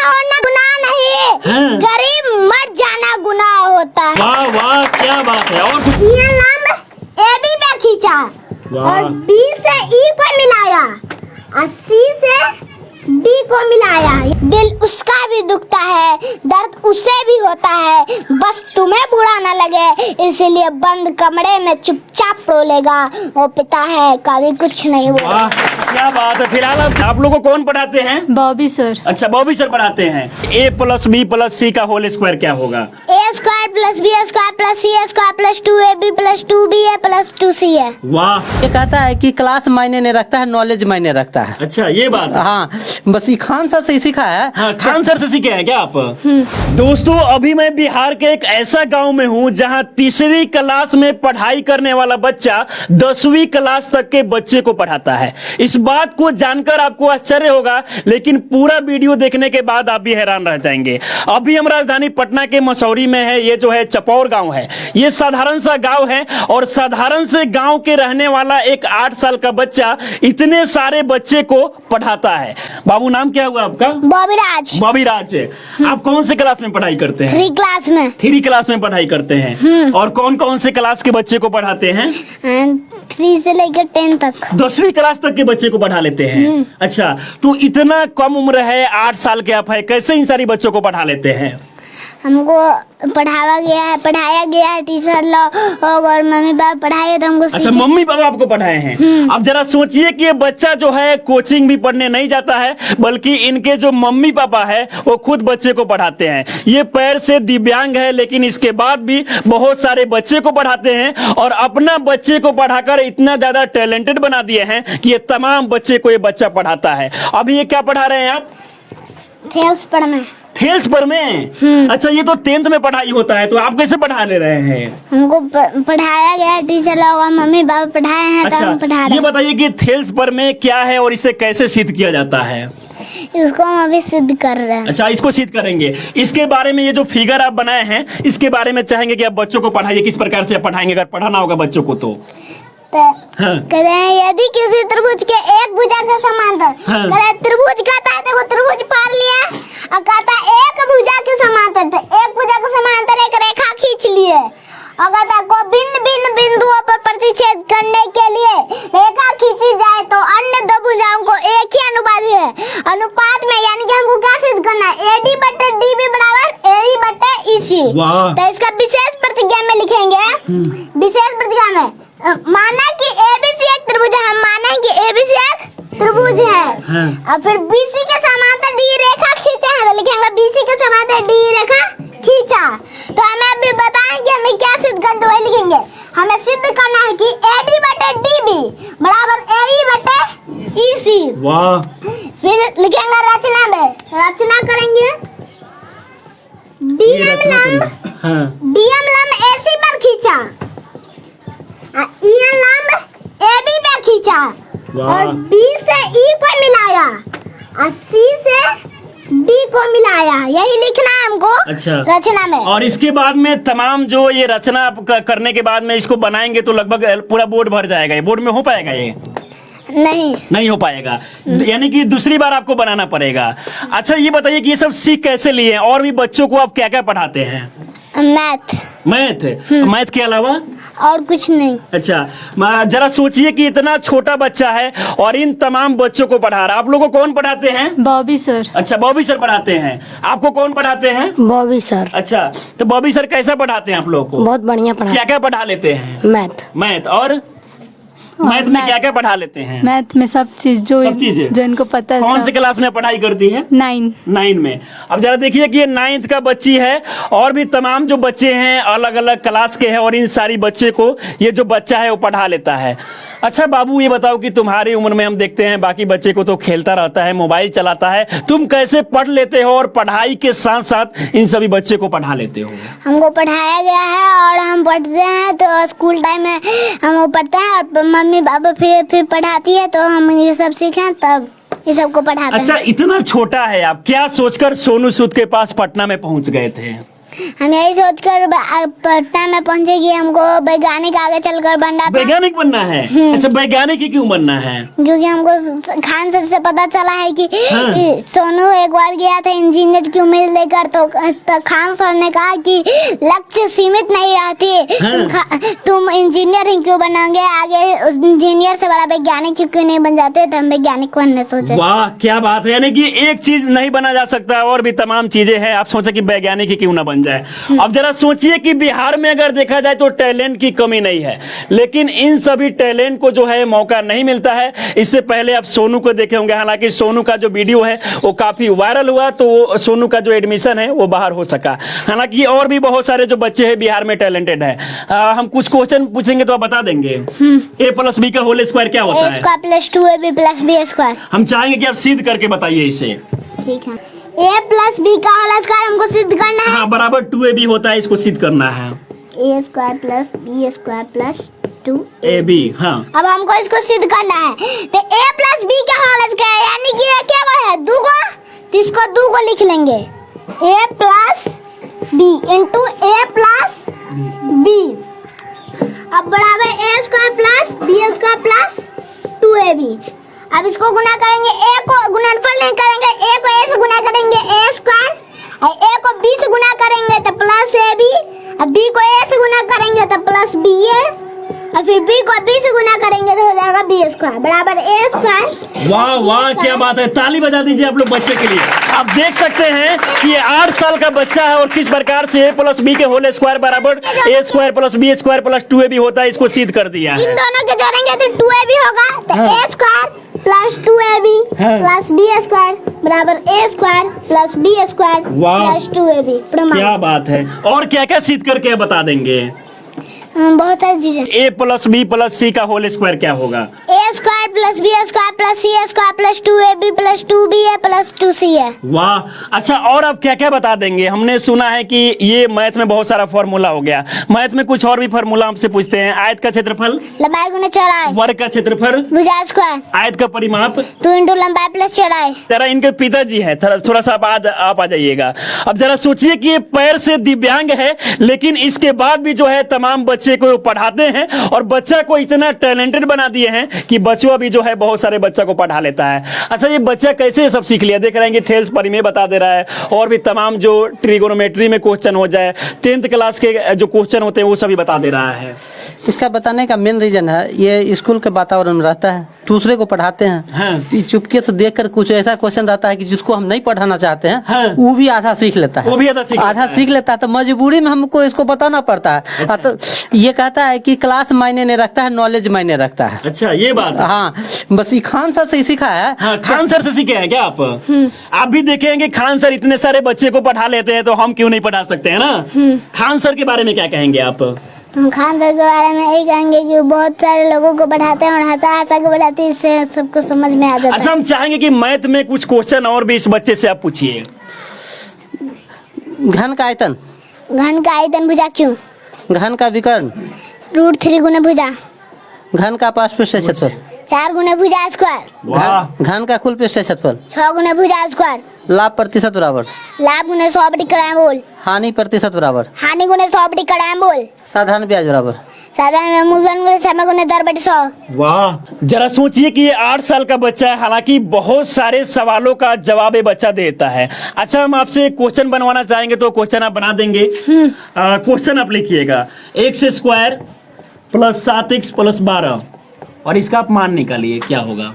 होना गुनाह नहीं, हाँ। गरीब मर जाना गुनाह होता है। वाह वाह, क्या बात है। और कुछ? ये लंब ए बी पे खींचा और बी से ई को मिलाया और सी से डी को मिलाया। दिल उसका भी दुखता है, दर्द उसे भी होता है, बस तुम्हें बुरा न लगे इसीलिए बंद कमरे में चुपचाप रोलेगा। वो पिता है कभी कुछ नहीं बोला। वाह, क्या बात है। फिलहाल आप लोगों को कौन पढ़ाते हैं? Bobby sir. अच्छा, बॉबी सर पढ़ाते हैं। A plus B plus C का होल स्क्वायर क्या होगा? A square plus B square plus C square plus 2ab plus 2ba plus 2c है। वाह, ये कहता है कि क्लास मायने नहीं रखता है, नॉलेज मायने रखता है। अच्छा ये बात है। हाँ, बस ये खान सर से ही सीखा है। हाँ, खान सर से सीखे हैं क्या आप? दोस्तों, अभी मैं बिहार के एक ऐसा गांव में हूं जहां तीसरी क्लास में पढ़ाई करने वाला बच्चा 10वीं क्लास तक के बच्चे को पढ़ाता है। इस बात को जानकर आपको आश्चर्य होगा, लेकिन पूरा वीडियो देखने के बाद आप भी हैरान रह जाएंगे। अभी हम राजधानी पटना के मसौरी में है। ये जो है चपौर गांव है। ये साधारण सा गांव है और साधारण से गांव के रहने वाला एक 8 साल का बच्चा इतने सारे बच्चे को पढ़ाता है। बाबू, नाम क्या हुआ आपका? बॉबीराज। बॉबीराज। आप कौन से क्लास में पढ़ाई करते हैं? 3 क्लास में। 3 क्लास में पढ़ाई करते हैं। और कौन कौन से क्लास के बच्चे को पढ़ाते हैं? 3 से लेकर 10 तक। 10वीं क्लास तक के बच्चे को पढ़ा लेते हैं। अच्छा, तो इतना कम उम्र है, 8 साल के आप है, कैसे इन सारी बच्चों को पढ़ा लेते हैं? हमको पढ़ाया गया है टीचर लोग और मम्मी पापा पढ़ाए तो हमको अच्छा, मम्मी पापा आपको पढ़ाए हैं। अब जरा सोचिए कि ये बच्चा जो है कोचिंग भी पढ़ने नहीं जाता है, बल्कि इनके जो मम्मी पापा है वो खुद बच्चे को पढ़ाते हैं। ये पैर से दिव्यांग है, लेकिन इसके बाद भी बहुत सारे बच्चे को पढ़ाते हैं और अपना बच्चे को पढ़ाकर इतना ज्यादा टैलेंटेड बना दिए हैं कि ये तमाम बच्चे को ये बच्चा पढ़ाता है। अभी ये क्या पढ़ा रहे हैं आप? थेल्स पर में। थेल्स पर में? अच्छा, ये तो 10th में पढ़ाई होता है, तो आप कैसे पढ़ा ले रहे हैं? हमको पढ़ाया गया टीचर लोग और मम्मी पापा पढ़ाए हैं। अच्छा, तो हम पढ़ा रहे ये बताइए कि थेल्स पर में क्या है और इसे कैसे सिद्ध किया जाता है? इसको हम अभी सिद्ध कर रहे हैं। अच्छा, इसको सिद्ध करेंगे। इसके बारे में, ये जो फिगर आप बनाए हैं, इसके बारे में चाहेंगे कि आप बच्चों को पढ़ाइए। किस प्रकार से आप पढ़ाएंगे अगर पढ़ाना होगा बच्चों को तो? हाँ। कहते हैं यदि किसी त्रिभुज के एक भुजा के समांतर, हाँ। कहते त्रिभुज कहता है, देखो त्रिभुज पार लिया और कहता है एक भुजा के समांतर, तो एक भुजा के समांतर एक रेखा खींच लिए और कहता को भिन्न भिन्न बिंदुओं पर प्रतिच्छेद करने के लिए रेखा खींची जाए तो अन्य 2 भुजाओं को एक ही अनुपात है अनुपात में, यानी कि हमको क्या सिद्ध करना है? AD बटे DB बराबर AE बटे EC। तो इसका विशेष प्रतिज्ञा में लिखेंगे। विशेष प्रतिज्ञा में माना कि ABC एक त्रिभुज है, हम माना कि ABC एक त्रिभुज है। और फिर BC के समांतर D रेखा खींचा है, तो लिखेंगे BC के समांतर D रेखा खींचा। तो हमें अभी बताएं कि हमें क्या सिद्ध करना है, लिखेंगे। हमें सिद्ध करना है कि AD बटे DB बराबर AE बटे EC। वाह। फिर लिखेंगे रचना में, रचना करेंगे। DM लंब AC पर खींचा, EN लंब AB पे खींचा और B से E को मिलाया और C से D को मिलाया। यही लिखना है हमको। अच्छा, रचना में। और इसके बाद में तमाम जो ये रचना आप करने के बाद में इसको बनाएंगे तो लगभग पूरा बोर्ड भर जाएगा। ये बोर्ड में हो पाएगा? ये नहीं हो पाएगा, यानी कि दूसरी बार आपको बनाना पड़ेगा। अच्छा, ये बताइए कि ये सब सीख कैसे लिए हैं और भी बच्चों को आप क्या क्या पढ़ाते हैं? मैथ के अलावा और कुछ नहीं। अच्छा, जरा सोचिए कि इतना छोटा बच्चा है और इन तमाम बच्चों को पढ़ा रहा है। आप लोगों को कौन पढ़ाते हैं? Bobby sir. अच्छा, बॉबी सर पढ़ाते हैं। आपको कौन पढ़ाते हैं? Bobby sir. अच्छा, तो बॉबी सर कैसा पढ़ाते हैं आप लोगों को? बहुत बढ़िया पढ़ा। क्या क्या पढ़ा लेते हैं? मैथ और मैथ में क्या क्या पढ़ा लेते हैं? मैथ में सब चीज जो इनको पता है। कौन से क्लास में पढ़ाई करती है? 9 में। अब जरा देखिए कि ये 9th का बच्ची है और भी तमाम जो बच्चे हैं अलग अलग क्लास के हैं और इन सारी बच्चे को ये जो बच्चा है वो पढ़ा लेता है। अच्छा बाबू, ये बताओ कि तुम्हारी उम्र में हम देखते हैं बाकी बच्चे को तो खेलता रहता है, मोबाइल चलाता है, तुम कैसे पढ़ लेते हो और पढ़ाई के साथ साथ इन सभी बच्चे को पढ़ा लेते हो? हमको पढ़ाया गया है और हम पढ़ते हैं, तो स्कूल टाइम में हम वो पढ़ते हैं और मम्मी पापा फिर पढ़ाती है, तो हम ये सब सीखें तब ये सब को पढ़ाते हैं। अच्छा, इतना छोटा है, आप क्या सोचकर सोनू सूद के पास पटना में पहुंच गए थे? हम यही सोचकर पटना में पहुंचे कि हमको वैज्ञानिक आगे चलकर बनना था, वैज्ञानिक बनना है। अच्छा, वैज्ञानिक ही क्यों बनना है? क्योंकि हमको खान सर से पता चला है कि हाँ। सोनू एक बार गया था इंजीनियर की उम्मीद लेकर, तो खान सर ने कहा कि लक्ष्य सीमित नहीं रहती, हाँ। तुम इंजीनियर ही क्यों बनोगे, आगे उस इंजीनियर से बड़ा वैज्ञानिक क्यों नहीं बन जाते, तो हम वैज्ञानिक बनने सोचे। वाह, क्या बात है। यानी कि एक चीज नहीं बना जा सकता, और भी तमाम चीजें हैं, आप सोचे कि वैज्ञानिक ही क्यों ना बन जाए। अब जरा सोचिए कि बिहार में अगर देखा जाए तो टैलेंट की कमी नहीं है, लेकिन इन सभी टैलेंट को जो है मौका नहीं मिलता है। इससे पहले आप सोनू को देखे होंगे, हालांकि सोनू का जो वीडियो है वो काफी वायरल हुआ, तो सोनू का जो एडमिशन है वो बाहर हो सका। हालांकि और भी बहुत सारे जो बच्चे हैं बिहार में टैलेंटेड है। हम कुछ क्वेश्चन पूछेंगे तो आप बता देंगे। a प्लस बी का होल स्क्वायर क्या होता है? a² + 2ab + b²। हम चाहेंगे कि आप सिद्ध करके बताइए इसे। ठीक है, a + b का होल स्क्वायर हमको सिद्ध करना है। हाँ, बराबर 2ab होता है, इसको सिद्ध करना है। a² + b² + 2ab। हाँ, अब हमको इसको सिद्ध करना है, तो a + b का होल स्क्वायर यानी कि ये क्या है, 2 को, तो इसको 2 को लिख लेंगे, a + b * a + b। अब बराबर a² + b² + 2ab। अब इसको गुना करेंगे, a को गुणनफल नहीं करेंगे, a को a से गुना करेंगे a² और a को b से गुना करेंगे तो +ab, अब b को a से गुना करेंगे तो +ba, और फिर b को b से गुना करेंगे तो हो जाएगा b² बराबर a²। वाह वाह, क्या बात है। ताली बजा दीजिए आप लोग बच्चे के लिए। आप देख सकते हैं कि ये 8 साल का बच्चा है और किस प्रकार से a + b के होल स्क्वायर बराबर a² + b² + 2ab होता है, इसको सिद्ध कर दिया इन है। दोनों के जोड़ेंगे तो 2ab होगा, तो हाँ। a² + 2ab हाँ। + b² बराबर a² + b² वाह। + 2ab। प्रमाण। क्या बात है। और क्या क्या सिद्ध करके बता देंगे? बहुत सारी चीजें। a + b + c का होल स्क्वायर क्या होगा? a² + b² + c² + 2ab + 2ba + 2c है। वाह। अच्छा, और आप क्या क्या बता देंगे? हमने सुना है कि ये मैथ में बहुत सारा फॉर्मूला हो गया, मैथ में कुछ और भी फॉर्मूला हमसे पूछते हैं। आयत का क्षेत्रफल, लंबाई गुना चौड़ाई, वर्ग का क्षेत्रफल, भुजा स्क्वायर, आयत का परिमाप। 2 × लंबाई + चौड़ाई। जरा इनके पिताजी हैं, थोड़ा सा आप आ जाइएगा। अब जरा सोचिए कि ये पैर से दिव्यांग है, लेकिन इसके बाद भी जो है तमाम बच्चे को पढ़ाते हैं और बच्चा को इतना टैलेंटेड बना दिए हैं कि बच्चों अभी जो है बहुत सारे बच्चा को पढ़ा लेता है। अच्छा, ये बच्चा कैसे ये सब सीख लिया? देख रहे हैं कि थेल्स परिमेय बता दे रहा है, और भी तमाम जो ट्रिगोनोमेट्री में क्वेश्चन हो जाए, 10th क्लास के जो क्वेश्चन होते हैं वो सभी बता दे रहा है। इसका बताने का मेन रीजन है ये स्कूल के वातावरण में रहता है, दूसरे को पढ़ाते हैं। हाँ। चुपके से देखकर कुछ ऐसा क्वेश्चन रहता है कि जिसको हम नहीं पढ़ाना चाहते हैं, हाँ। वो भी आधा सीख लेता है। वो भी आधा सीख लेता है। तो मजबूरी में हमको इसको बताना पड़ता है। अच्छा। तो ये कहता है कि क्लास मायने नहीं रखता है, नॉलेज मायने रखता है। अच्छा, ये बात है। हाँ, बस ये खान सर से ही सीखा है। हाँ, खान सर से सीखे हैं क्या आप? आप भी देखेंगे खान सर इतने सारे बच्चे को पढ़ा लेते हैं, तो हम क्यों नहीं पढ़ा सकते हैं ना? खान सर के बारे में क्या कहेंगे आप? हम खान सर के बारे में यही कहेंगे कि वो बहुत सारे लोगों को पढ़ाते हैं और हंसा के पढ़ाते हैं, इससे सबको समझ में आ जाता है। अच्छा, हम चाहेंगे कि मैथ में कुछ क्वेश्चन और भी इस बच्चे से आप पूछिए। घन का आयतन, घन का आयतन भुजा क्यों, घन का विकर्ण, √3 गुना भुजा, घन का पार्श्व पृष्ठ क्षेत्रफल, 4 गुना भुजा स्क्वायर, वाह। घन का कुल पृष्ठ क्षेत्रफल, 6 गुना भुजा स्क्वायर, लाभ प्रतिशत बराबर, लाभ गुना 100/100 बोल, हानि प्रतिशत बराबर, हानि गुना 100/100 बोल, साधारण ब्याज बराबर, साधारण मूलधन गुना समय गुना दर/100। वाह। जरा सोचिए कि ये 8 साल का बच्चा है, हालांकि बहुत सारे सवालों का जवाब ये बच्चा देता है। अच्छा, हम आपसे क्वेश्चन बनवाना चाहेंगे तो क्वेश्चन आप बना देंगे? क्वेश्चन आप लिखिएगा, x² + 7x + 12, और इसका आप मान निकालिए क्या होगा।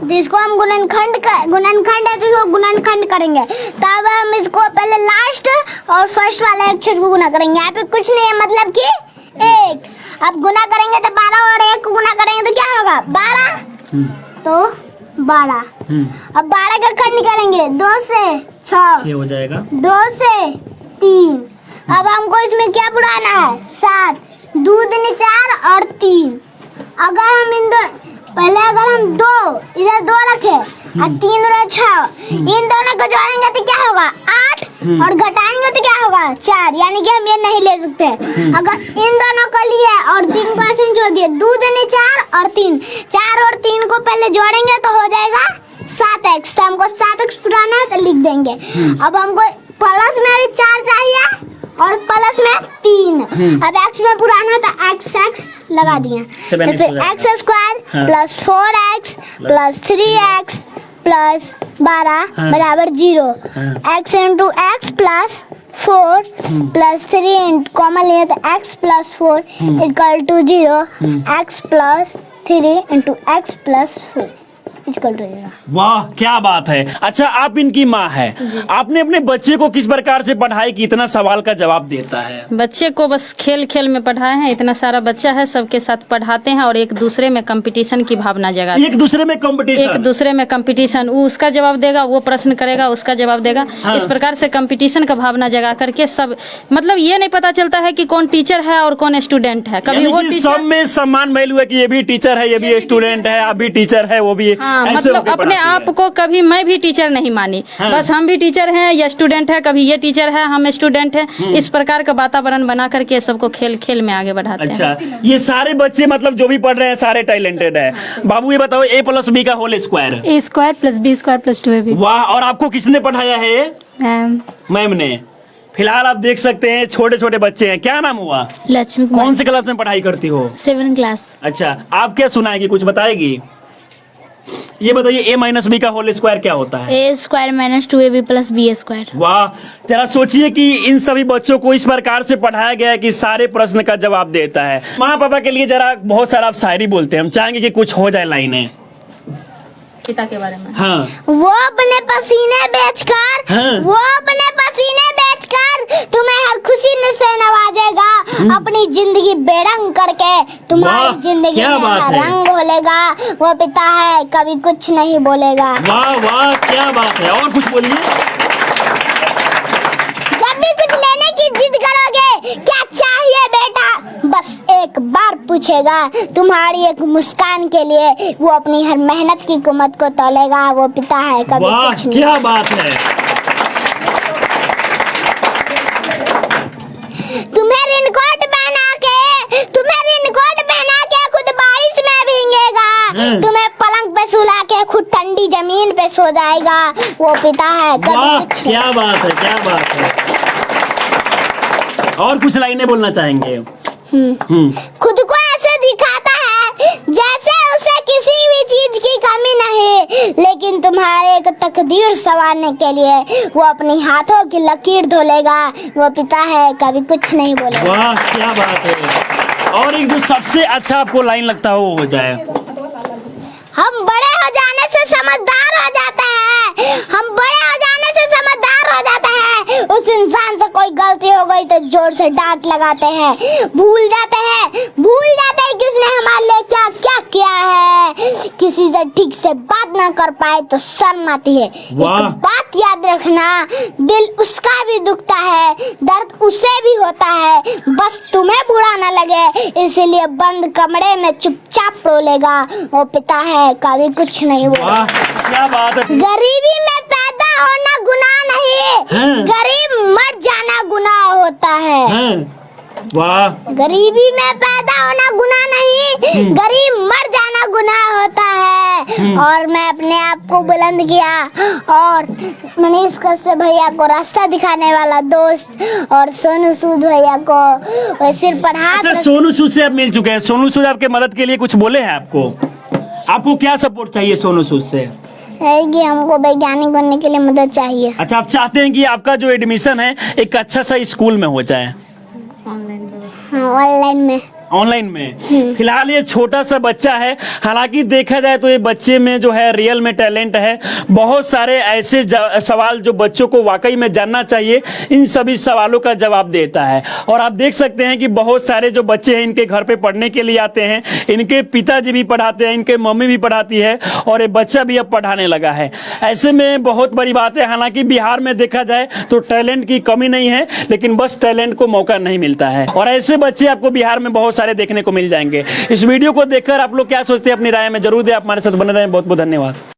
जिसको हम गुणनखंड है तो इसको गुणनखंड करेंगे, तब हम इसको पहले लास्ट और फर्स्ट वाले अक्षर को गुना करेंगे। यहाँ पे कुछ नहीं है, मतलब कि 1। अब गुना करेंगे तो 12 और 1 को गुना करेंगे तो क्या होगा, 12, तो 12। अब 12 का खंड करेंगे, 2 से 6 हो जाएगा, 2 से 3। अब हमको इसमें क्या बुलाना है, 7, 2 दूनी 4 और 3। अगर हम पहले अगर हम 2 इधर 2 रखे और 3 और 6, इन दोनों को जोड़ेंगे तो क्या होगा, 8, और घटाएंगे तो क्या होगा, 4। यानी कि हम ये नहीं ले सकते। अगर इन दोनों को लिए और 3 को ऐसे ही छोड़ दिए, 2 दूनी 4 और 3, 4 और 3 को पहले जोड़ेंगे तो हो जाएगा 7x। तो हमको 7x पुराना है तो लिख देंगे। अब हमको प्लस में भी 4 चाहिए और प्लस में 3। अब x में पुराना तो x लगा दिए, तो फिर x square plus 4x plus 3x plus 12 बराबर 0। x into x plus 4 plus 3 common लिए तो x plus 4 equal to 0। x plus 3 into x plus 4 equal to 0। वाह क्या बात है। अच्छा आप इनकी माँ है, आपने अपने बच्चे को किस प्रकार से पढ़ाई की इतना सवाल का जवाब देता है? बच्चे को बस खेल खेल में पढ़ाए हैं। इतना सारा बच्चा है, सबके साथ पढ़ाते हैं और एक दूसरे में कंपटीशन की भावना जगाते हैं। एक दूसरे में कंपटीशन, एक दूसरे में कंपटीशन, वो उसका जवाब देगा, वो प्रश्न करेगा, उसका जवाब देगा। हाँ। इस प्रकार से कंपटीशन का भावना जगा करके सब, मतलब ये नहीं पता चलता है कि कौन टीचर है और कौन स्टूडेंट है। कभी वो टीचर, सब में सम्मान वैल्यू है कि ये भी टीचर है, ये भी स्टूडेंट है, आप भी टीचर है, वो भी हाँ, ऐसे मतलब होके अपने पढ़ाती आप है। को कभी मैं भी टीचर नहीं मानी। हाँ। बस हम भी टीचर हैं या स्टूडेंट है, कभी ये टीचर है हम स्टूडेंट हैं। इस प्रकार का वातावरण बना करके सबको खेल खेल में आगे बढ़ाते हैं। अच्छा ये सारे बच्चे मतलब जो भी पढ़ रहे हैं सारे टैलेंटेड है। बाबू ये बताओ a प्लस बी का whole square. A square plus B square plus 2ab। वाह, और आपको किसने पढ़ाया है ये? मैम मैम ने। फिलहाल आप देख सकते हैं छोटे छोटे बच्चे हैं। क्या नाम हुआ? लक्ष्मी कौन कुमार से क्लास में पढ़ाई करती हो? 7 क्लास। अच्छा आप क्या सुनाएगी, कुछ बताएगी? ये बताइए a माइनस बी का होल स्क्वायर क्या होता है? A square minus 2ab plus B square. वाह, जरा सोचिए कि इन सभी बच्चों को इस प्रकार से पढ़ाया गया है कि सारे प्रश्न का जवाब देता है। माँ पापा के लिए जरा बहुत सारा आप शायरी बोलते हैं, हम चाहेंगे कि कुछ हो जाए लाइनें। पिता के बारे में। हाँ वो अपने पसीने बेचकर, हाँ। वो अपने पसीने बेचकर तुम्हें हर खुशी से नवाजेगा। अपनी जिंदगी बेरंग करके वाह, तुम्हारी जिंदगी क्या में बात हर है। रंग घोलेगा। वो पिता है कभी कुछ नहीं बोलेगा। वाह वाह क्या बात है, और कुछ बोलिए। जब भी कुछ लेने की जिद करोगे, क्या चाहिए बेटा, बस एक बार पूछेगा। तुम्हारी एक मुस्कान के लिए वो अपनी हर मेहनत की कीमत को तोलेगा। वो पिता है कभी वाह कुछ नहीं। क्या बात है। तुम्हें रेनकोट पहना के खुद बारिश में भीगेगा। तुम्हें पलंग पे सुला के खुद ठंडी जमीन पे सो जाएगा। वो पिता है वाह कभी कुछ नहीं। क्या बात है, क्या बात है। और कुछ लाइनें बोलना चाहेंगे? खुद को ऐसे दिखाता है जैसे उसे किसी भी चीज की कमी नहीं, लेकिन तुम्हारे एक तकदीर संवारने के लिए वो अपनी हाथों की लकीर धोलेगा। वो पिता है कभी कुछ नहीं बोलेगा। वाह क्या बात है। और एक जो सबसे अच्छा आपको लाइन लगता हो वो हो जाए। हम बड़े हो जाने से समझदार हो जाते हैं। हम बड़े हो जाने से समझदार हो जाते हैं। उस इंसान से कोई गलती हो गई तो जोर से डांट लगाते हैं। भूल जाते हैं कि उसने हमारे लिए क्या क्या किया है। किसी से ठीक से बात ना कर पाए तो शर्म आती है। वाह। एक बात याद रखना, दिल उसका भी दुखता है, दर्द उसे भी होता है। बस तुम्हें बुरा ना लगे इसीलिए बंद कमरे में चुपचाप रोलेगा। वो पिता है कभी कुछ नहीं बोलेगा। वाह क्या बात है। गरीबी में पैदा होना गुनाह नहीं, हाँ। गरीब मर जाना गुनाह होता है। हाँ। वाह गरीबी में पैदा होना गुनाह नहीं, गरीब मर जाना गुनाह होता है। और मैं अपने आप को बुलंद किया और मनीष कश्यप भैया को रास्ता दिखाने वाला दोस्त और सोनू सूद भैया को सिर पर हाथ अच्छा सोनू सूद से आप मिल चुके हैं, सोनू सूद आपके मदद के लिए कुछ बोले हैं आपको? आपको क्या सपोर्ट चाहिए सोनू सूद से? है कि हमको वैज्ञानिक बनने के लिए मदद चाहिए। अच्छा आप चाहते हैं कि आपका जो एडमिशन है एक अच्छा सा स्कूल में हो जाए? हाँ, ऑनलाइन में। ऑनलाइन में। फिलहाल ये छोटा सा बच्चा है, हालांकि देखा जाए तो ये बच्चे में जो है रियल में टैलेंट है। बहुत सारे ऐसे सवाल जो बच्चों को वाकई में जानना चाहिए, इन सभी सवालों का जवाब देता है। और आप देख सकते हैं कि बहुत सारे जो बच्चे हैं इनके घर पे पढ़ने के लिए आते हैं, इनके पिताजी भी पढ़ाते हैं, इनके मम्मी भी पढ़ाती है और ये बच्चा भी अब पढ़ाने लगा है। ऐसे में बहुत बड़ी बात है। हालांकि बिहार में देखा जाए तो टैलेंट की कमी नहीं है, लेकिन बस टैलेंट को मौका नहीं मिलता है। और ऐसे बच्चे आपको बिहार में बहुत सारे देखने को मिल जाएंगे। इस वीडियो को देखकर आप लोग क्या सोचते हैं अपनी राय में जरूर दें। आप हमारे साथ बने रहें। बहुत बहुत धन्यवाद।